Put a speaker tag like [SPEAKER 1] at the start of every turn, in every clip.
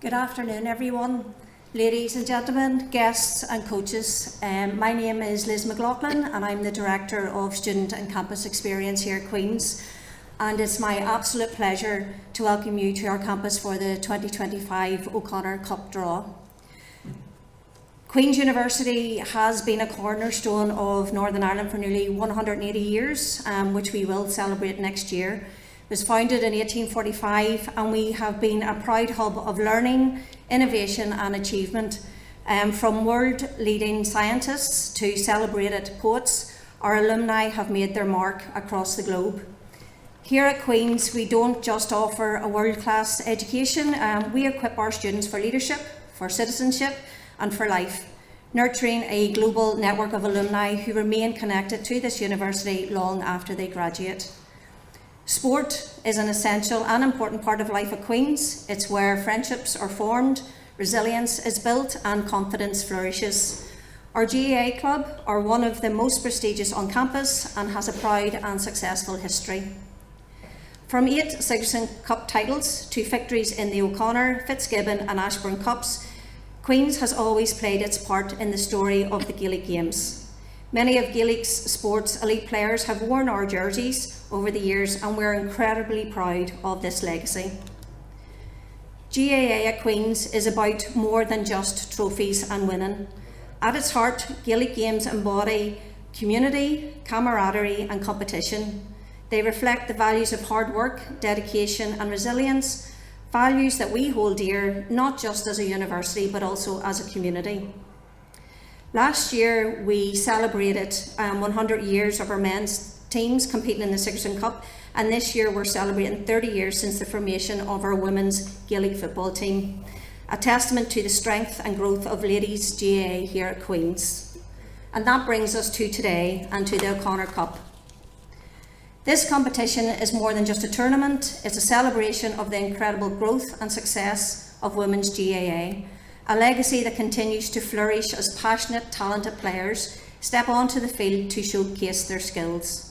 [SPEAKER 1] Good afternoon, everyone. Ladies and gentlemen, guests and coaches. My name is Liz McLaughlin and I'm the Director of Student and Campus Experience here at Queen's. And it's my absolute pleasure to welcome you to our campus for the 2025 O'Connor Cup Draw. Queen's University has been a cornerstone of Northern Ireland for nearly 180 years, which we will celebrate next year. It was founded in 1845 and we have been a proud hub of learning, innovation and achievement. From world-leading scientists to celebrated poets, our alumni have made their mark across the globe. Here at Queen's, we don't just offer a world-class education, we equip our students for leadership, for citizenship and for life, nurturing a global network of alumni who remain connected to this university long after they graduate. Sport is an essential and important part of life at Queen's. It's where friendships are formed, resilience is built and confidence flourishes. Our GAA club are one of the most prestigious on campus and has a proud and successful history. From 8 Sigerson Cup titles to victories in the O'Connor, Fitzgibbon and Ashbourne Cups, Queen's has always played its part in the story of the Gaelic Games. Many of Gaelic's sports elite players have worn our jerseys over the years and we're incredibly proud of this legacy. GAA at Queen's is about more than just trophies and winning. At its heart, Gaelic Games embody community, camaraderie and competition. They reflect the values of hard work, dedication and resilience, values that we hold dear, not just as a university, but also as a community. Last year, we celebrated 100 years of our men's teams competing in the Sigerson Cup, and this year we're celebrating 30 years since the formation of our women's Gaelic football team, a testament to the strength and growth of ladies GAA here at Queen's. And that brings us to today and to the O'Connor Cup. This competition is more than just a tournament, it's a celebration of the incredible growth and success of women's GAA, a legacy that continues to flourish as passionate, talented players step onto the field to showcase their skills.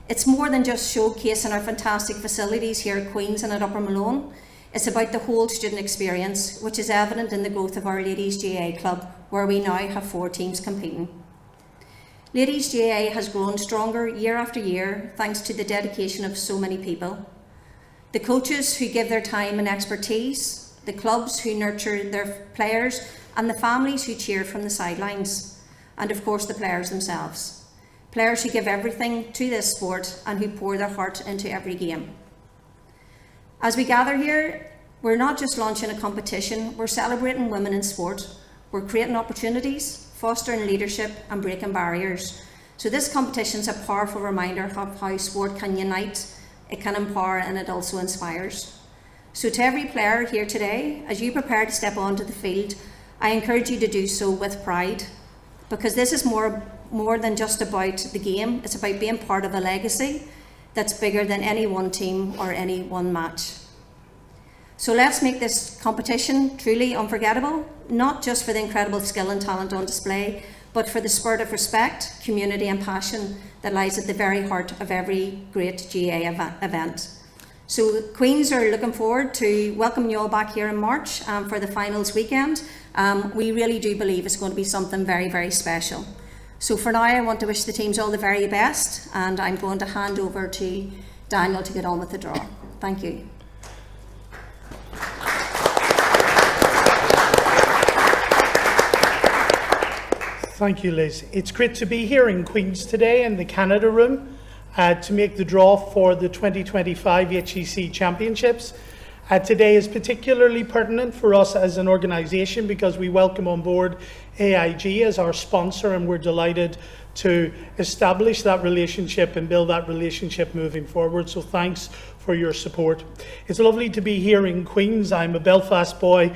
[SPEAKER 1] It's more than just showcasing our fantastic facilities here at Queen's and at Upper Malone, it's about the whole student experience, which is evident in the growth of our Ladies GAA club, where we now have 4 teams competing. Ladies GAA has grown stronger year after year thanks to the dedication of so many people. The coaches who give their time and expertise, the clubs who nurture their players, and the families who cheer from the sidelines, and of course the players themselves. Players who give everything to this sport and who pour their heart into every game. As we gather here, we're not just launching a competition, we're celebrating women in sport. We're creating opportunities, fostering leadership and breaking barriers. So this competition is a powerful reminder of how sport can unite, it can empower and it also inspires. So to every player here today, as you prepare to step onto the field, I encourage you to do so with pride, because this is more than just about the game, it's about being part of a legacy that's bigger than any one team or any one match. So let's make this competition truly unforgettable, not just for the incredible skill and talent on display, but for the spirit of respect, community and passion that lies at the very heart of every great GAA event. So Queen's are looking forward to welcoming you all back here in March for the finals weekend. We really do believe it's going to be something very, very special. So for now, I want to wish the teams all the very best, and I'm going to hand over to Daniel to get on with the draw. Thank you.
[SPEAKER 2] Thank you, Liz. It's great to be here in Queen's today in the Canada Room to make the draw for the 2025 HEC Championships. Today is particularly pertinent for us as an organisation because we welcome on board AIG as our sponsor, and we're delighted to establish that relationship and build that relationship moving forward. So thanks for your support. It's lovely to be here in Queen's. I'm a Belfast boy,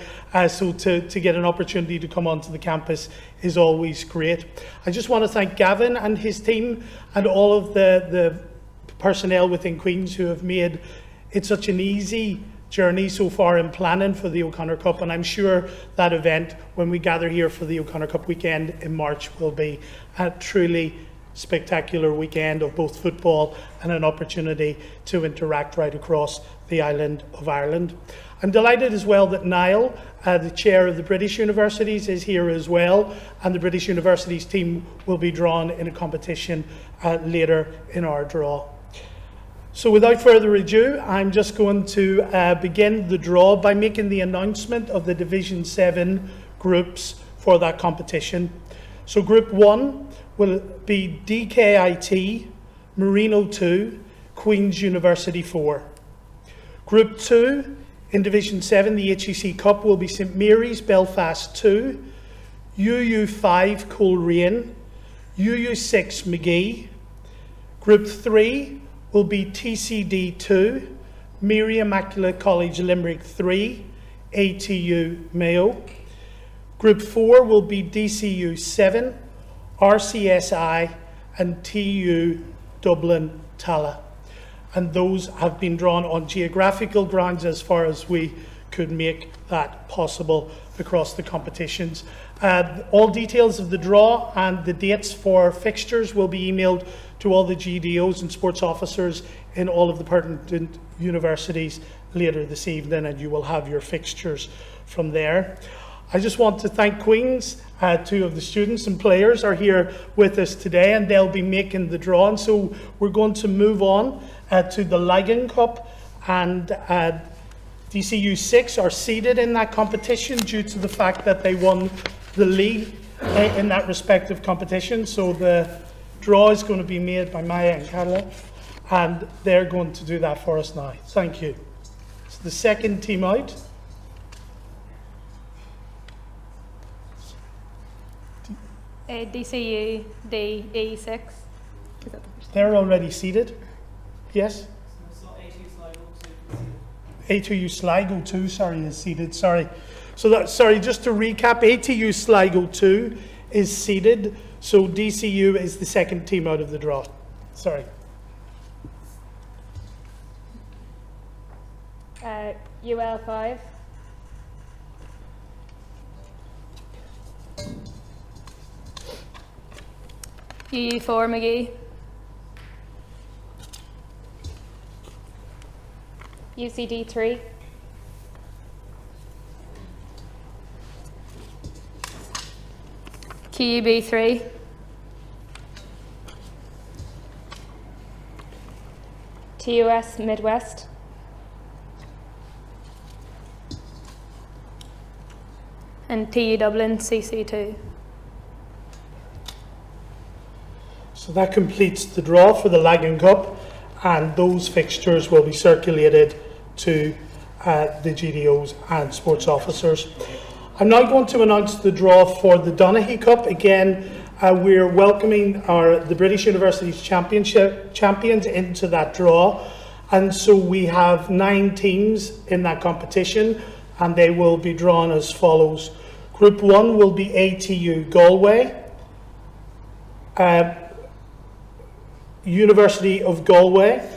[SPEAKER 2] so to get an opportunity to come onto the campus is always great. I just want to thank Gavin and his team and all of the personnel within Queen's who have made it such an easy journey so far in planning for the O'Connor Cup, and I'm sure that event when we gather here for the O'Connor Cup weekend in March will be truly spectacular weekend of both football and an opportunity to interact right across the island of Ireland. I'm delighted as well that Niall, the chair of the British Universities, is here as well, and the British Universities team will be drawn in a competition later in our draw. So without further ado, I'm just going to begin the draw by making the announcement of the Division 7 groups for that competition. So Group 1 will be DKIT, Marino 2, Queen's University 4. Group 2 in Division 7, the HEC Cup, will be St Mary's, Belfast 2, UU5, Coleraine, UU6, Magee. Group 3 will be TCD 2, Mary Immaculate College Limerick 3, ATU Mayo. Group 4 will be DCU 7, RCSI and TU Dublin Tala. And those have been drawn on geographical grounds as far as we could make that possible across the competitions. All details of the draw and the dates for fixtures will be emailed to all the GDOs and sports officers in all of the pertinent universities later this evening, and you will have your fixtures from there. I just want to thank Queen's. Two of the students and players are here with us today, and they'll be making the draw. And so we're going to move on to the Lagan Cup, and DCU 6 are seeded in that competition due to the fact that they won the league in that respective competition. So the draw is going to be made by Maya and Carla, and they're going to do that for us now. Thank you. So the second team out.
[SPEAKER 3] DCU DE6.
[SPEAKER 2] They're already seated. Yes? ATU Sligo 2, sorry, is seated. Sorry. So that, sorry, just to recap, ATU Sligo 2 is seated. So DCU is the second team out of the draw. Sorry.
[SPEAKER 3] UL5. UU4 Magee. UCD3. QUB3. TUS Midwest. And TU Dublin CC2.
[SPEAKER 2] So that completes the draw for the Lagan Cup, and those fixtures will be circulated to the GDOs and sports officers. I'm now going to announce the draw for the Donaghy Cup. Again, we're welcoming the British Universities Championship champions into that draw, and so we have 9 teams in that competition, and they will be drawn as follows. Group 1 will be ATU Galway, University of Galway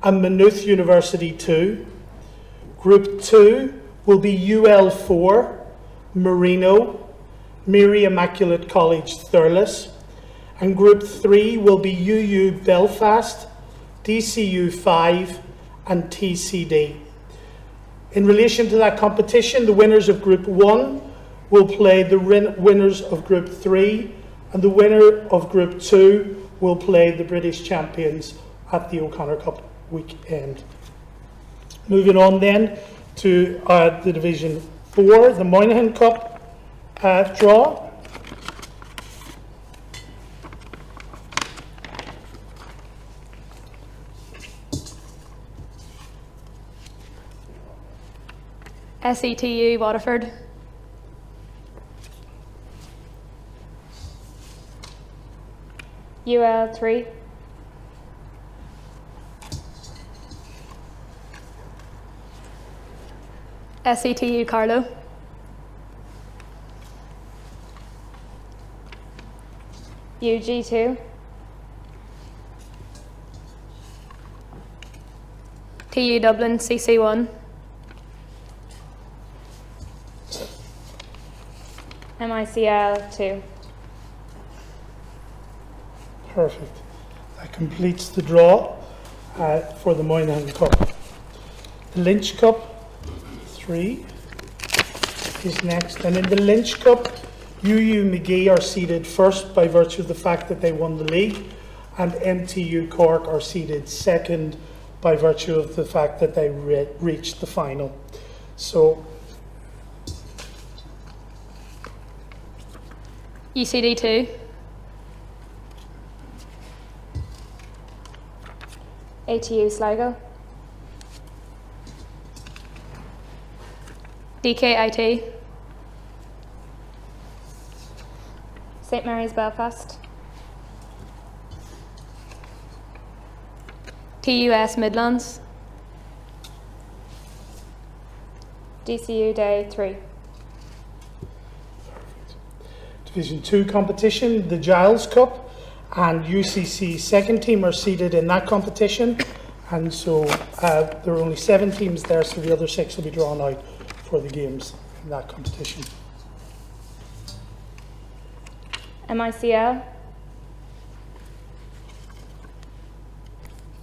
[SPEAKER 2] and Maynooth University 2. Group 2 will be UL4, Marino, Mary Immaculate College Thurles. And Group 3 will be UU Belfast, DCU 5 and TCD. In relation to that competition, the winners of Group 1 will play the winners of Group 3, and the winner of Group 2 will play the British champions at the O'Connor Cup weekend. Moving on then to the Division 4, the Moynihan Cup draw.
[SPEAKER 3] SETU Waterford. UL3. SETU Carlow. UG2. TU Dublin CC1. MICL 2.
[SPEAKER 2] Perfect. That completes the draw for the Moynihan Cup. The Lynch Cup, 3, is next. And in the Lynch Cup, UU McGee are seeded first by virtue of the fact that they won the league, and MTU Cork are seeded second by virtue of the fact that they reached the final. So,
[SPEAKER 3] UCD 2, ATU Sligo, DKIT, St Mary's Belfast, TUS Midlands, DCU Day 3.
[SPEAKER 2] Division 2 competition, the Giles Cup, and UCC second team are seeded in that competition, and so there are only 7 teams there, so the other 6 will be drawn out for the games in that competition.
[SPEAKER 3] MICL,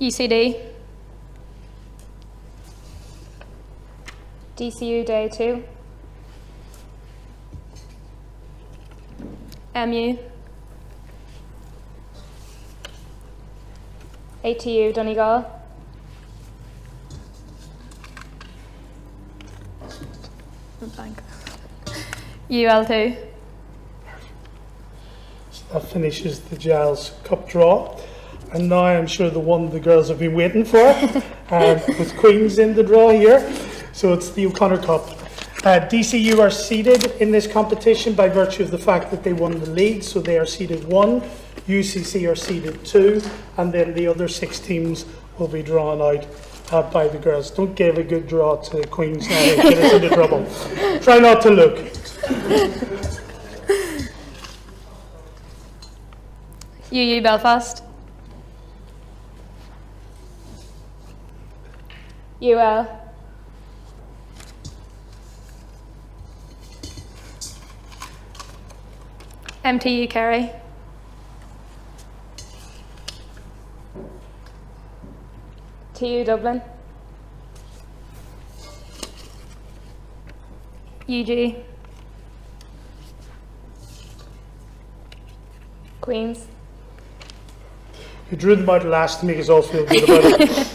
[SPEAKER 3] UCD, DCU Day 2, MU, ATU Donegal, UL2.
[SPEAKER 2] So that finishes the Giles Cup draw. And now I'm sure the one the girls have been waiting for, with Queens in the draw here. So it's the O'Connor Cup. DCU are seeded in this competition by virtue of the fact that they won the league, so they are seeded 1. UCC are seeded 2, and then the other 6 teams will be drawn out by the girls. Don't give a good draw to Queens now, get us into trouble. Try not to look.
[SPEAKER 3] UU Belfast, UL, MTU Kerry, TU Dublin, UG, Queens.
[SPEAKER 2] You drew them out last to make us all feel good about it.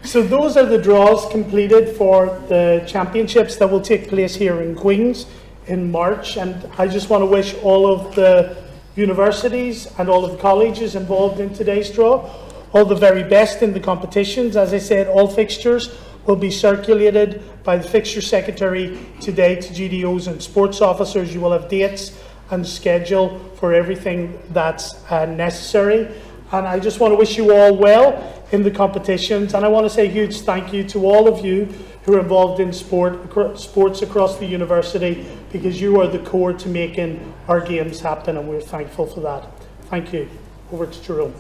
[SPEAKER 2] So those are the draws completed for the championships that will take place here in Queens in March. And I just want to wish all of the universities and all of the colleges involved in today's draw all the very best in the competitions. As I said, all fixtures will be circulated by the fixture secretary today to GDOs and sports officers. You will have dates and schedule for everything that's necessary. And I just want to wish you all well in the competitions. And I want to say a huge thank you to all of you who are involved in sports across the university, because you are the core to making our games happen, and we're thankful for that. Thank you. Over to Jerome.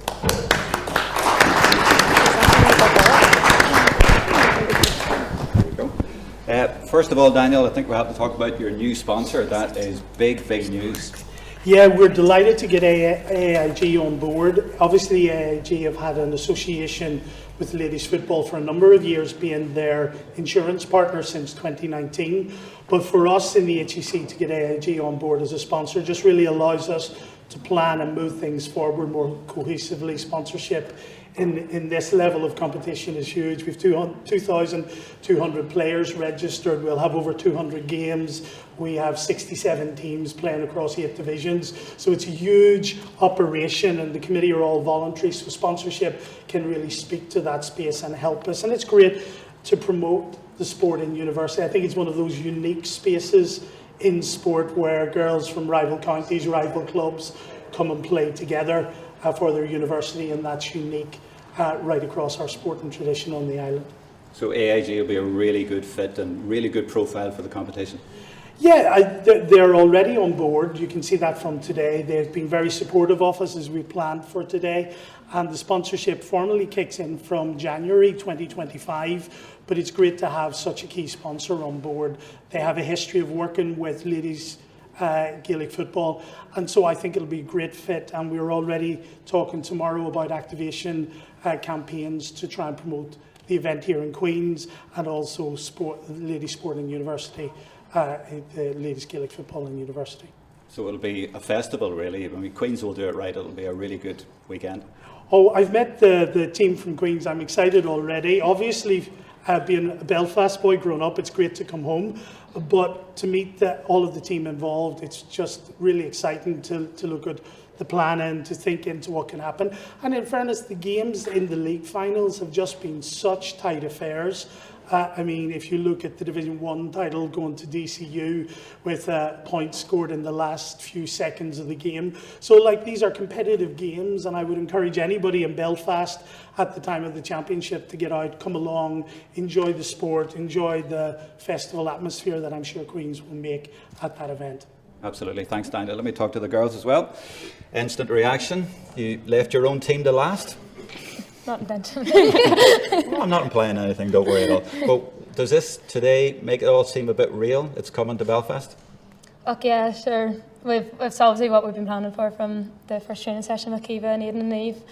[SPEAKER 4] First of all, Daniel, I think we have to talk about your new sponsor. That is big, big news.
[SPEAKER 2] Yeah, we're delighted to get AIG on board. Obviously, AIG have had an association with ladies football for a number of years, being their insurance partner since 2019. But for us in the HEC to get AIG on board as a sponsor just really allows us to plan and move things forward more cohesively. Sponsorship in this level of competition is huge. We've 2,200 players registered. We'll have over 200 games. We have 67 teams playing across 8 divisions. So it's a huge operation, and the committee are all voluntary. So sponsorship can really speak to that space and help us. And it's great to promote the sport in university. I think it's one of those unique spaces in sport where girls from rival counties, rival clubs come and play together for their university, and that's unique right across our sporting tradition on the island.
[SPEAKER 4] So AIG will be a really good fit and really good profile for the competition.
[SPEAKER 2] Yeah, they're already on board. You can see that from today. They've been very supportive of us as we planned for today. And the sponsorship formally kicks in from January 2025. But it's great to have such a key sponsor on board. They have a history of working with ladies Gaelic football, and so I think it'll be a great fit, and we're already talking tomorrow about activation campaigns to try and promote the event here in Queen's, and also Ladies Sporting University, the Ladies Gaelic Football in University.
[SPEAKER 4] So it'll be a festival, really. I mean, Queen's will do it right. It'll be a really good weekend.
[SPEAKER 2] Oh, I've met the team from Queen's. I'm excited already. Obviously, being a Belfast boy growing up, it's great to come home. But to meet all of the team involved, it's just really exciting to look at the planning, to think into what can happen. And in fairness, the games in the league finals have just been such tight affairs. I mean, if you look at the Division 1 title going to DCU with points scored in the last few seconds of the game. So, like, these are competitive games, and I would encourage anybody in Belfast at the time of the championship to get out, come along, enjoy the sport, enjoy the festival atmosphere that I'm sure Queen's will make at that event.
[SPEAKER 4] Absolutely. Thanks, Daniel. Let me talk to the girls as well. Instant reaction. You left your own team to last.
[SPEAKER 3] Not intentionally.
[SPEAKER 4] Well, I'm not implying anything, don't worry at all. But does this today make it all seem a bit real? It's coming to Belfast?
[SPEAKER 3] Okay, yeah, sure. It's obviously what we've been planning for from the first training session with Kiva and Aidan and Eve.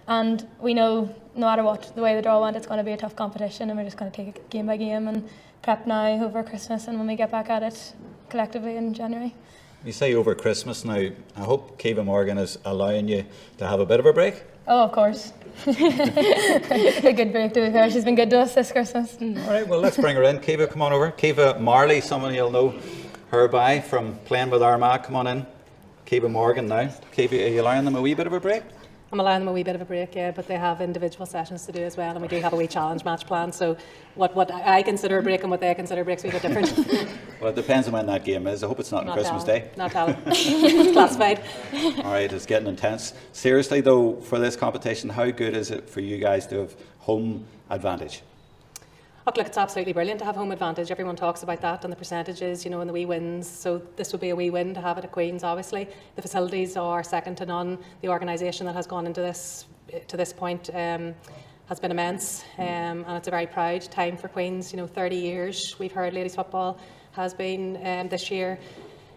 [SPEAKER 3] And we know no matter what, the way the draw went, it's going to be a tough competition, and we're just going to take it game by game and prep now over Christmas and when we get back at it collectively in January.
[SPEAKER 4] You say over Christmas now. I hope Kiva Morgan is allowing you to have a bit of a break.
[SPEAKER 3] Oh, of course. A good break, to be fair. She's been good to us this Christmas.
[SPEAKER 4] All right, well, let's bring her in. Kiva, come on over. Kiva Marley, someone you'll know her by from playing with Armagh. Come on in. Kiva Morgan now. Kiva, are you allowing them a wee bit of a break?
[SPEAKER 5] I'm allowing them a wee bit of a break, yeah, but they have individual sessions to do as well, and we do have a wee challenge match planned, so what I consider a break and what they consider a break is a bit different.
[SPEAKER 4] Well, it depends on when that game is. I hope it's not on Christmas Day.
[SPEAKER 5] Not telling. It's classified.
[SPEAKER 4] All right, it's getting intense. Seriously, though, for this competition, how good is it for you guys to have home advantage?
[SPEAKER 5] Oh, look, it's absolutely brilliant to have home advantage. Everyone talks about that and the percentages, you know, and the wee wins. So this would be a wee win to have it at Queen's, obviously. The facilities are second to none. The organisation that has gone into this to this point has been immense, and it's a very proud time for Queen's. You know, 30 years we've heard ladies football has been this year,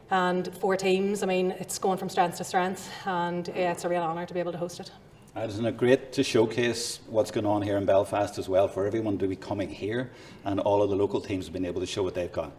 [SPEAKER 5] and 4 teams. I mean, it's going from strength to strength, and it's a real honour to be able to host it.
[SPEAKER 4] Isn't it great to showcase what's going on here in Belfast as well, for everyone to be coming here and all of the local teams have been able to show what they've got?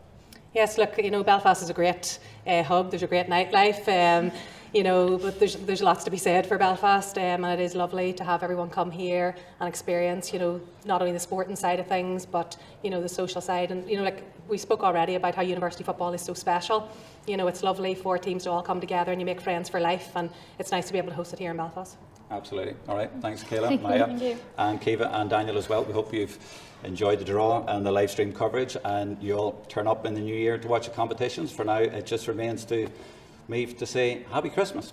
[SPEAKER 5] Yes, look, you know, Belfast is a great hub. There's a great nightlife, you know, but there's lots to be said for Belfast, and it is lovely to have everyone come here and experience, you know, not only the sporting side of things, but, you know, the social side. And, you know, like we spoke already about how university football is so special. You know, it's lovely for teams to all come together and you make friends for life, and it's nice to be able to host it here in Belfast.
[SPEAKER 4] Absolutely. All right. Thanks, Kayla, Maya, and Kiva and Daniel as well. We hope you've enjoyed the draw and the live stream coverage, and you'll turn up in the new year to watch the competitions. For now, it just remains to me to say Happy Christmas.